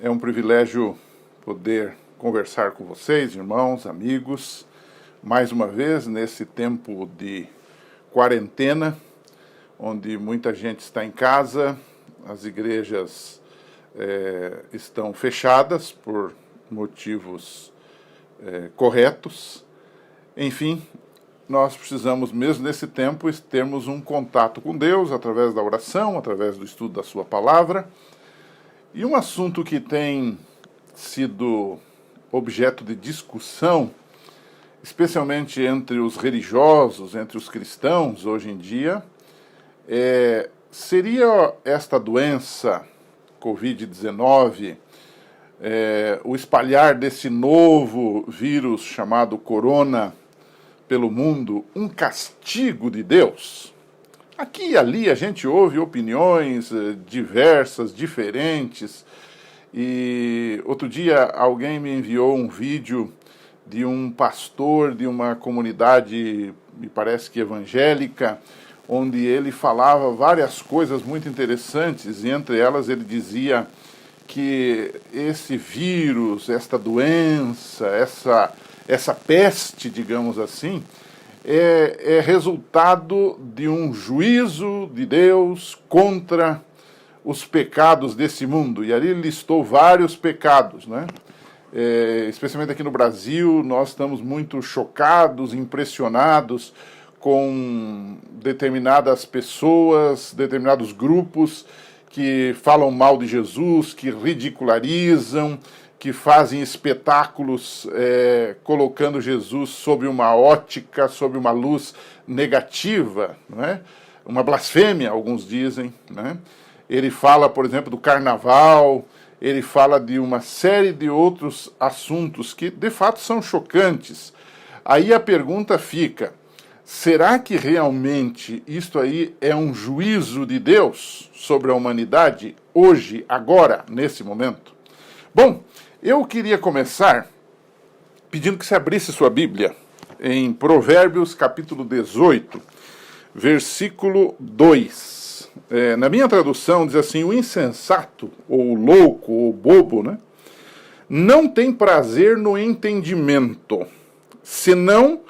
É um privilégio poder conversar com vocês, irmãos, amigos, mais uma vez nesse tempo de quarentena, onde muita gente está em casa, as igrejas estão fechadas por motivos corretos. Enfim, nós precisamos, mesmo nesse tempo, termos um contato com Deus através da oração, através do estudo da sua palavra. E um assunto que tem sido objeto de discussão, especialmente entre os religiosos, entre os cristãos hoje em dia, seria esta doença, Covid-19, o espalhar desse novo vírus chamado corona pelo mundo, um castigo de Deus? Aqui e ali a gente ouve opiniões diversas, diferentes, e outro dia alguém me enviou um vídeo de um pastor de uma comunidade, me parece que evangélica, onde ele falava várias coisas muito interessantes, e entre elas ele dizia que esse vírus, esta doença, essa peste, digamos assim, é resultado de um juízo de Deus contra os pecados desse mundo. E ali ele listou vários pecados, né? Especialmente aqui no Brasil, nós estamos muito chocados, impressionados com determinadas pessoas, determinados grupos que falam mal de Jesus, que ridicularizam, que fazem espetáculos colocando Jesus sob uma ótica, sob uma luz negativa, não é? Uma blasfêmia, alguns dizem, né? Ele fala, por exemplo, do carnaval, ele fala de uma série de outros assuntos que, de fato, são chocantes. Aí a pergunta fica, será que realmente isto aí é um juízo de Deus sobre a humanidade, hoje, agora, nesse momento? Bom, eu queria começar pedindo que você abrisse sua Bíblia em Provérbios capítulo 18, versículo 2. Na minha tradução diz assim, o insensato, ou louco, ou bobo, né, não tem prazer no entendimento, senão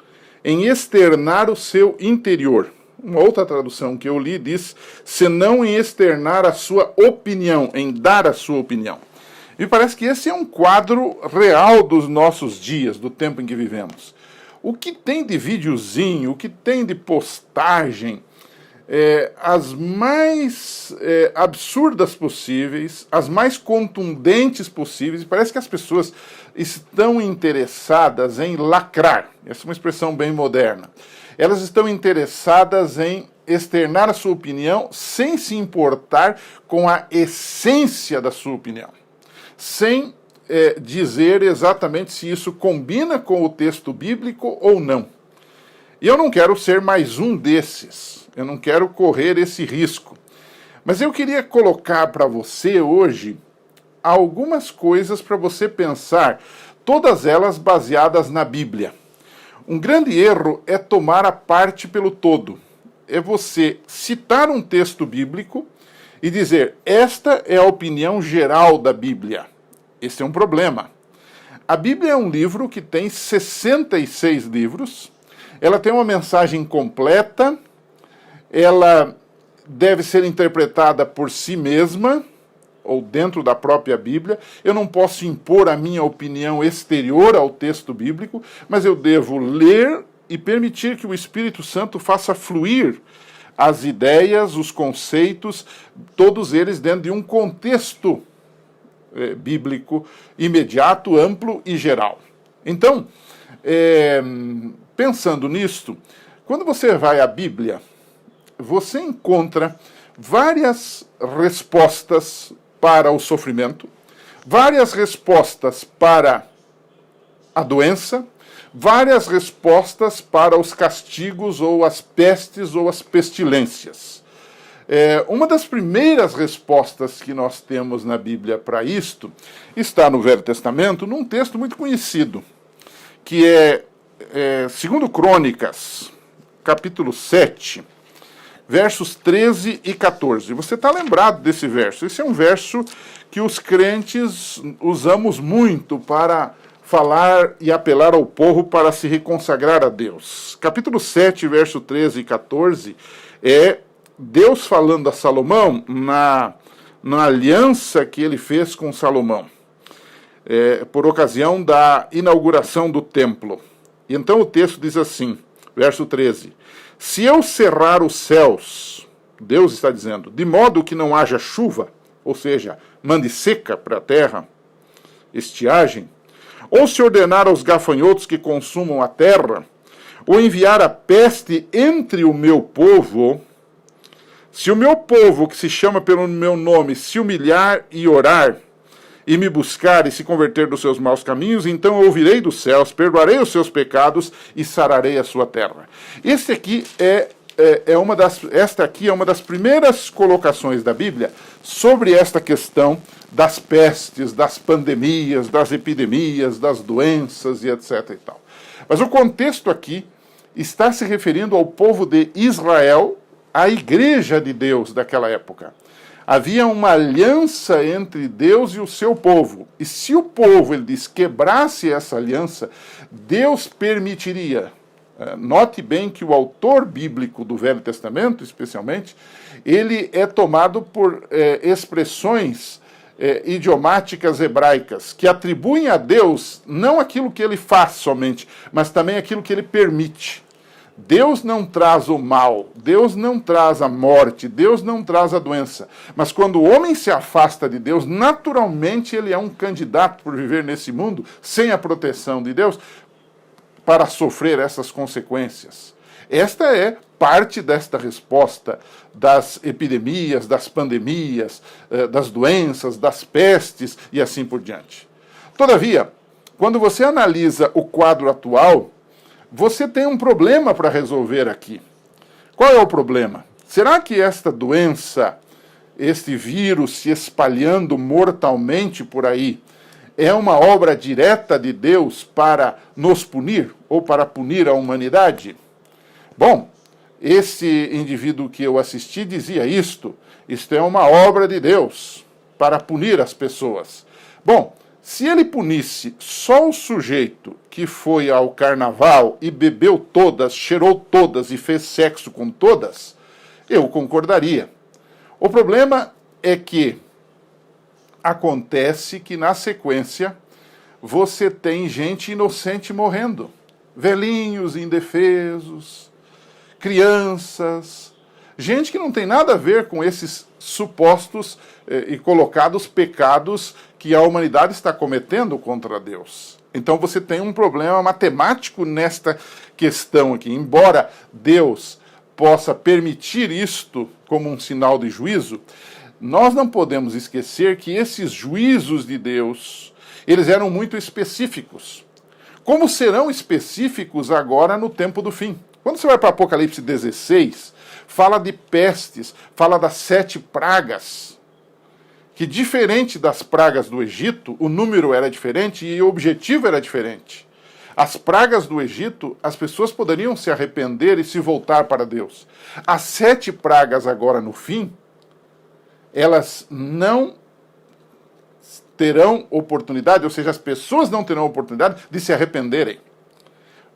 em externar o seu interior. Uma outra tradução que eu li diz, senão em externar a sua opinião, em dar a sua opinião. E parece que esse é um quadro real dos nossos dias, do tempo em que vivemos. O que tem de videozinho, o que tem de postagem, as mais absurdas possíveis, as mais contundentes possíveis, e parece que as pessoas estão interessadas em lacrar. Essa é uma expressão bem moderna. Elas estão interessadas em externar a sua opinião sem se importar com a essência da sua opinião. Sem dizer exatamente se isso combina com o texto bíblico ou não. E eu não quero ser mais um desses, eu não quero correr esse risco. Mas eu queria colocar para você hoje algumas coisas para você pensar, todas elas baseadas na Bíblia. Um grande erro é tomar a parte pelo todo. É você citar um texto bíblico e dizer, esta é a opinião geral da Bíblia. Esse é um problema. A Bíblia é um livro que tem 66 livros, ela tem uma mensagem completa, ela deve ser interpretada por si mesma, ou dentro da própria Bíblia. Eu não posso impor a minha opinião exterior ao texto bíblico, mas eu devo ler e permitir que o Espírito Santo faça fluir as ideias, os conceitos, todos eles dentro de um contexto bíblico imediato, amplo e geral. Então, pensando nisto, quando você vai à Bíblia, você encontra várias respostas para o sofrimento, várias respostas para a doença, várias respostas para os castigos ou as pestes ou as pestilências. Uma das primeiras respostas que nós temos na Bíblia para isto está no Velho Testamento, num texto muito conhecido, que é 2 Crônicas, capítulo 7, versos 13 e 14. Você está lembrado desse verso? Esse é um verso que os crentes usamos muito para falar e apelar ao povo para se reconsagrar a Deus. Capítulo 7, verso 13 e 14, é Deus falando a Salomão na aliança que ele fez com Salomão, por ocasião da inauguração do templo. E então o texto diz assim, verso 13, se eu cerrar os céus, Deus está dizendo, de modo que não haja chuva, ou seja, mande seca para a terra, estiagem, ou se ordenar aos gafanhotos que consumam a terra, ou enviar a peste entre o meu povo, se o meu povo, que se chama pelo meu nome, se humilhar e orar, e me buscar e se converter dos seus maus caminhos, então eu ouvirei dos céus, perdoarei os seus pecados e sararei a sua terra. Esta aqui é uma das primeiras colocações da Bíblia sobre esta questão das pestes, das pandemias, das epidemias, das doenças e etc. e tal. Mas o contexto aqui está se referindo ao povo de Israel, à igreja de Deus daquela época. Havia uma aliança entre Deus e o seu povo. E se o povo, ele diz, quebrasse essa aliança, Deus permitiria. Note bem que o autor bíblico do Velho Testamento, especialmente, ele é tomado por expressões idiomáticas hebraicas, que atribuem a Deus não aquilo que ele faz somente, mas também aquilo que ele permite. Deus não traz o mal, Deus não traz a morte, Deus não traz a doença. Mas quando o homem se afasta de Deus, naturalmente ele é um candidato por viver nesse mundo sem a proteção de Deus para sofrer essas consequências. Esta é parte desta resposta das epidemias, das pandemias, das doenças, das pestes e assim por diante. Todavia, quando você analisa o quadro atual, você tem um problema para resolver aqui. Qual é o problema? Será que esta doença, este vírus se espalhando mortalmente por aí, é uma obra direta de Deus para nos punir ou para punir a humanidade? Bom, esse indivíduo que eu assisti dizia isto é uma obra de Deus para punir as pessoas. Bom, se ele punisse só o sujeito que foi ao carnaval e bebeu todas, cheirou todas e fez sexo com todas, eu concordaria. O problema é que acontece que na sequência você tem gente inocente morrendo, velhinhos indefesos, crianças, gente que não tem nada a ver com esses supostos e colocados pecados que a humanidade está cometendo contra Deus. Então você tem um problema matemático nesta questão aqui. Embora Deus possa permitir isto como um sinal de juízo, nós não podemos esquecer que esses juízos de Deus, eles eram muito específicos. Como serão específicos agora no tempo do fim? Quando você vai para Apocalipse 16, fala de pestes, fala das 7 pragas, que diferente das pragas do Egito, o número era diferente e o objetivo era diferente. As pragas do Egito, as pessoas poderiam se arrepender e se voltar para Deus. As 7 pragas agora no fim, elas não terão oportunidade, ou seja, as pessoas não terão oportunidade de se arrependerem.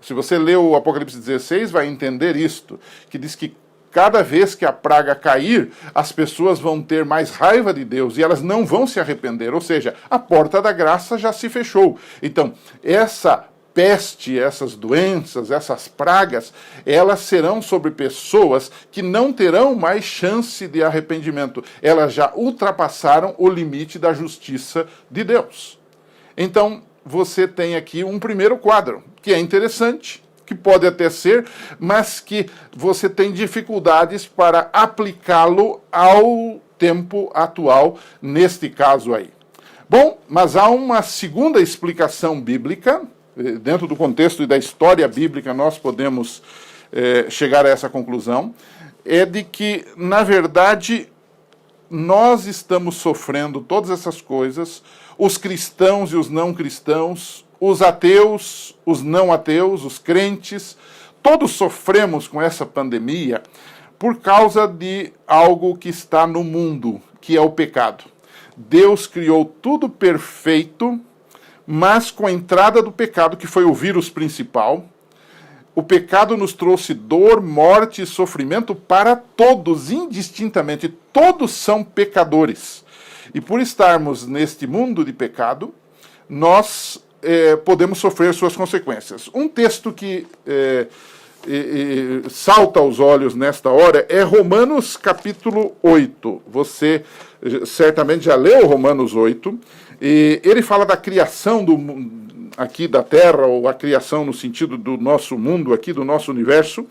Se você ler o Apocalipse 16, vai entender isto, que diz que cada vez que a praga cair, as pessoas vão ter mais raiva de Deus e elas não vão se arrepender, ou seja, a porta da graça já se fechou. Então, essa peste, essas doenças, essas pragas, elas serão sobre pessoas que não terão mais chance de arrependimento. Elas já ultrapassaram o limite da justiça de Deus. Então, você tem aqui um primeiro quadro, que é interessante, que pode até ser, mas que você tem dificuldades para aplicá-lo ao tempo atual, neste caso aí. Bom, mas há uma segunda explicação bíblica, dentro do contexto e da história bíblica nós podemos chegar a essa conclusão, é de que, na verdade, nós estamos sofrendo todas essas coisas, os cristãos e os não cristãos, os ateus, os não ateus, os crentes, todos sofremos com essa pandemia, por causa de algo que está no mundo, que é o pecado. Deus criou tudo perfeito, mas com a entrada do pecado, que foi o vírus principal, o pecado nos trouxe dor, morte e sofrimento para todos, indistintamente. Todos são pecadores. E por estarmos neste mundo de pecado, nós podemos sofrer suas consequências. Um texto que salta aos olhos nesta hora é Romanos capítulo 8. Você certamente já leu Romanos 8. E ele fala da criação aqui da Terra, ou a criação no sentido do nosso mundo aqui, do nosso universo.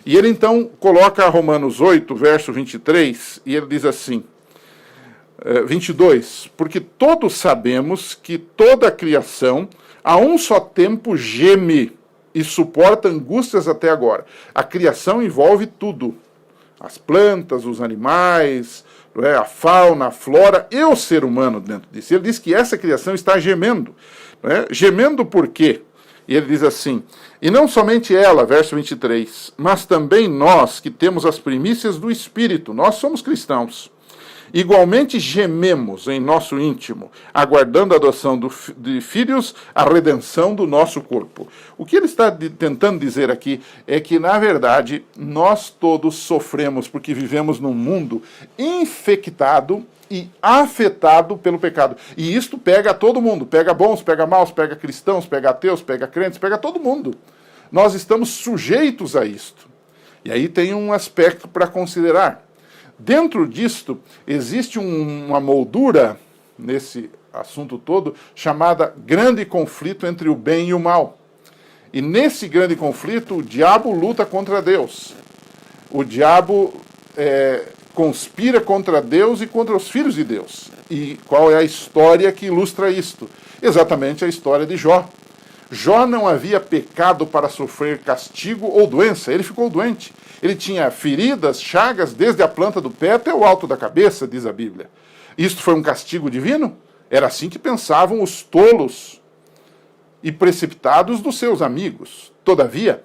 E ele então coloca Romanos 8, verso 23, e ele diz assim, 22, porque todos sabemos que toda a criação a um só tempo geme e suporta angústias até agora. A criação envolve tudo, as plantas, os animais, a fauna, a flora e o ser humano dentro disso. Ele diz que essa criação está gemendo. Gemendo por quê? E ele diz assim, e não somente ela, verso 23, mas também nós que temos as primícias do Espírito, nós somos cristãos, igualmente gememos em nosso íntimo, aguardando a adoção de filhos, a redenção do nosso corpo. O que ele está tentando dizer aqui é que, na verdade, nós todos sofremos porque vivemos num mundo infectado e afetado pelo pecado. E isto pega todo mundo, pega bons, pega maus, pega cristãos, pega ateus, pega crentes, pega todo mundo. Nós estamos sujeitos a isto. E aí tem um aspecto para considerar. Dentro disto, existe uma moldura, nesse assunto todo, chamada grande conflito entre o bem e o mal. E nesse grande conflito, o diabo luta contra Deus. O diabo conspira contra Deus e contra os filhos de Deus. E qual é a história que ilustra isto? Exatamente a história de Jó. Jó não havia pecado para sofrer castigo ou doença, ele ficou doente. Ele tinha feridas, chagas, desde a planta do pé até o alto da cabeça, diz a Bíblia. Isto foi um castigo divino? Era assim que pensavam os tolos e precipitados dos seus amigos. Todavia,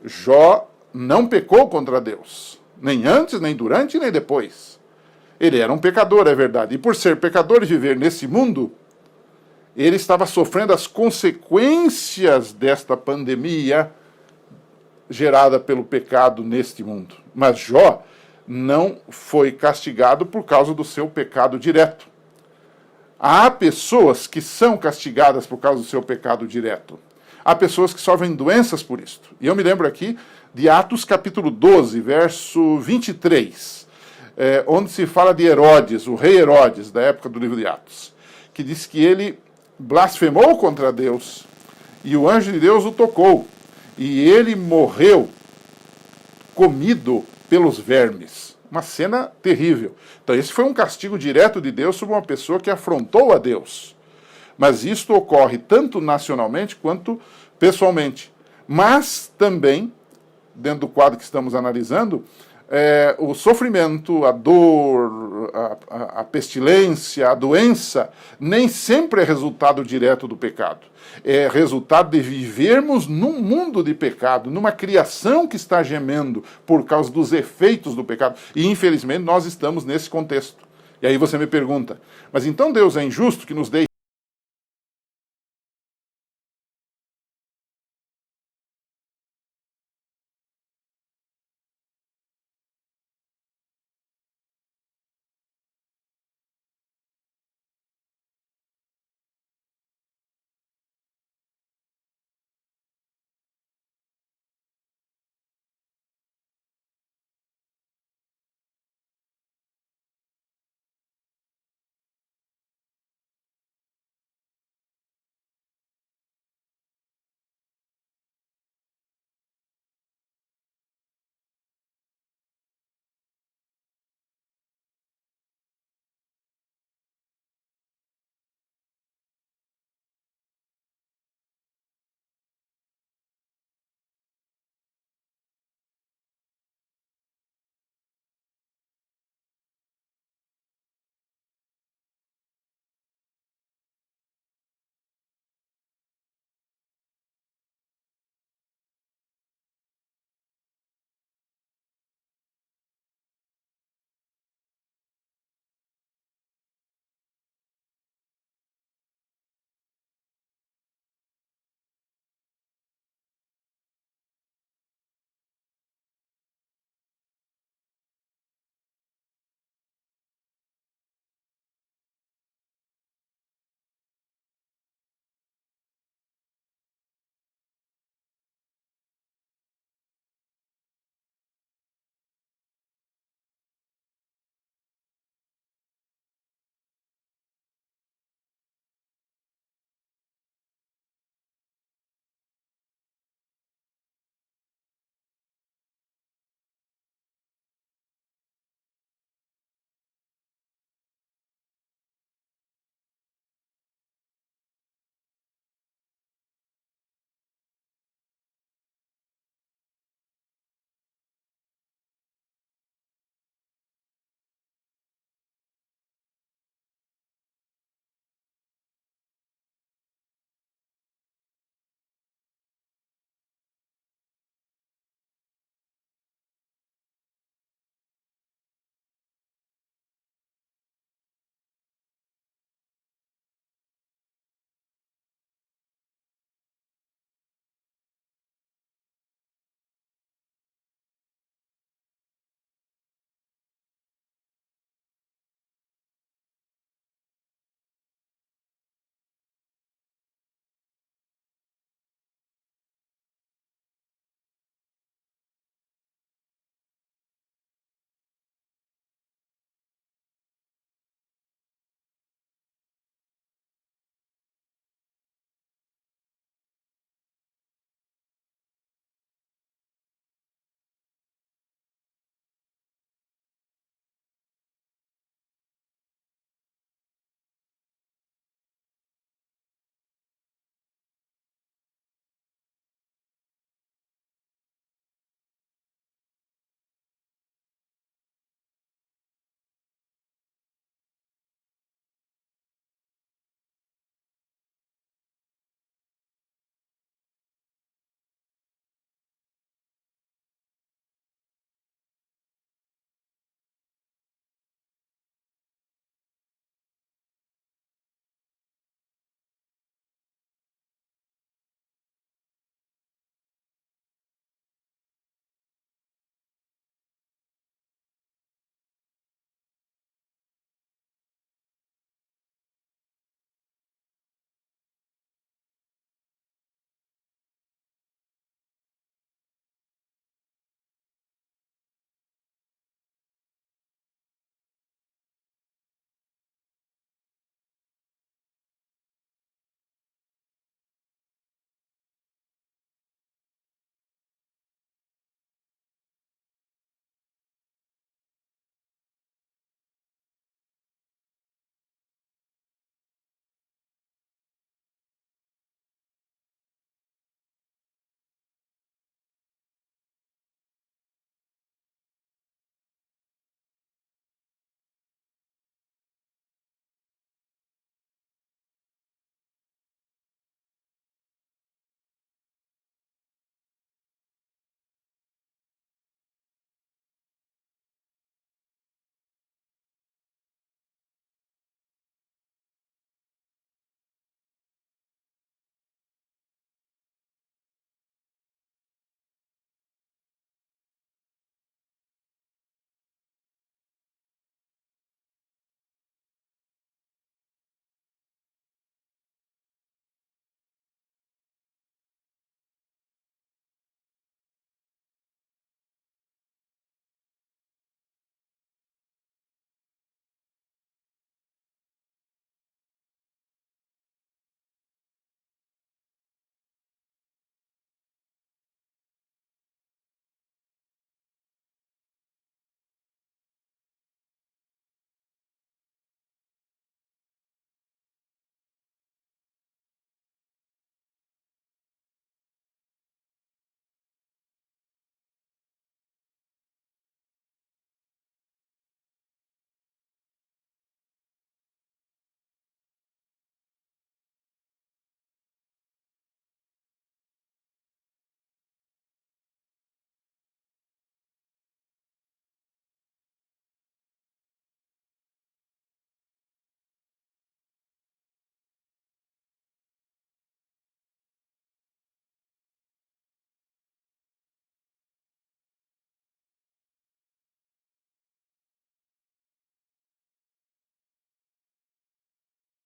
Jó não pecou contra Deus, nem antes, nem durante, nem depois. Ele era um pecador, é verdade. E por ser pecador e viver nesse mundo, ele estava sofrendo as consequências desta pandemia gerada pelo pecado neste mundo. Mas Jó não foi castigado por causa do seu pecado direto. Há pessoas que são castigadas por causa do seu pecado direto. Há pessoas que sofrem doenças por isto. E eu me lembro aqui de Atos capítulo 12, verso 23, onde se fala de Herodes, o rei Herodes, da época do livro de Atos, que diz que ele blasfemou contra Deus e o anjo de Deus o tocou. E ele morreu comido pelos vermes. Uma cena terrível. Então esse foi um castigo direto de Deus sobre uma pessoa que afrontou a Deus. Mas isto ocorre tanto nacionalmente quanto pessoalmente. Mas também, dentro do quadro que estamos analisando, o sofrimento, a dor, a pestilência, a doença, nem sempre é resultado direto do pecado. É resultado de vivermos num mundo de pecado, numa criação que está gemendo por causa dos efeitos do pecado. E, infelizmente, nós estamos nesse contexto. E aí você me pergunta, mas então Deus é injusto que nos deixa